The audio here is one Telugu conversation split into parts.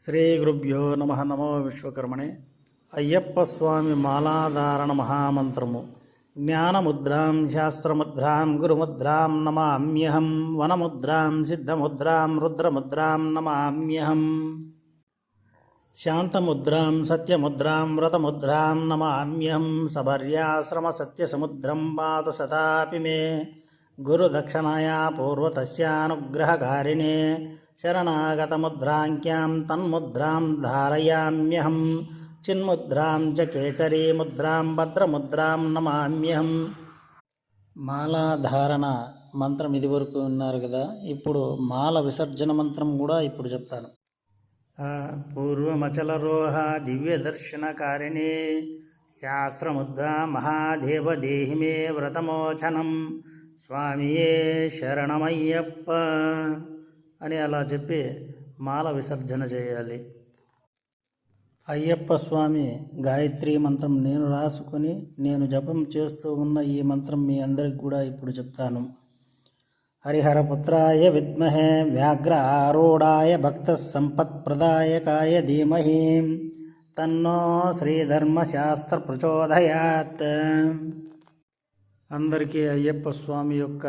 శ్రీ గురుభ్యో నమ. నమో విశ్వకర్మణే. అయ్యప్ప స్వామి మాలాధారణ మహామంత్రము. జ్ఞానముద్రాం శాస్త్రముద్రాం గురుముద్రాం నమామ్యహం. వనముద్రాం సిద్ధముద్రాం రుద్రముద్రాం నమామ్యహం. శాంతముద్రాం సత్యముద్రాం వ్రతముద్రాం నమామ్యహం. సభర్యాశ్రమ సత్యసముద్రం పాతు సతాపి మే. గురుదక్షిణాయా పూర్వతస్యానుగ్రహకారిణే. శరణాగతముద్రాంక్యాం తన్ముద్రాం ధారయామ్యహం. చిన్ముద్రాం చ కేచరీముద్రాం భద్రముద్రాం నమామ్యహం. మాలాధారణ మంత్రం ఇదివరకు ఉన్నారు కదా, ఇప్పుడు మాల విసర్జన మంత్రం కూడా ఇప్పుడు చెప్తాను. పూర్వమచలరోహ దివ్యదర్శనకారిణే. శాస్త్రముద్రా మహాదేవ దేహి మే వ్రతమోచనం. స్వామియే శరణమయ్యప్ప అని అలా చెప్పి మాల విసర్జన చేయాలి. అయ్యప్ప స్వామి గాయత్రి మంత్రం నేను రాసుకొని నేను జపం చేస్తూ ఉన్న ఈ మంత్రం మీ అందరికి కూడా ఇప్పుడు చెప్తాను. హరిహరపుత్రాయ విద్మహే వ్యాఘ్ర ఆరూఢాయ భక్త సంపత్ప్రదాయకాయ ధీమహి తన్నో శ్రీధర్మశాస్త్ర ప్రచోదయాత్. అందరికీ అయ్యప్ప స్వామి యొక్క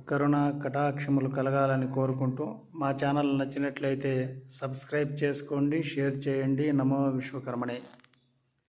కరుణ కటాక్షములు కలగాలని కోరుకుంటూ మా ఛానల్ నచ్చినట్లయితే సబ్స్క్రైబ్ చేసుకోండి, షేర్ చేయండి. నమో విశ్వకర్మణే.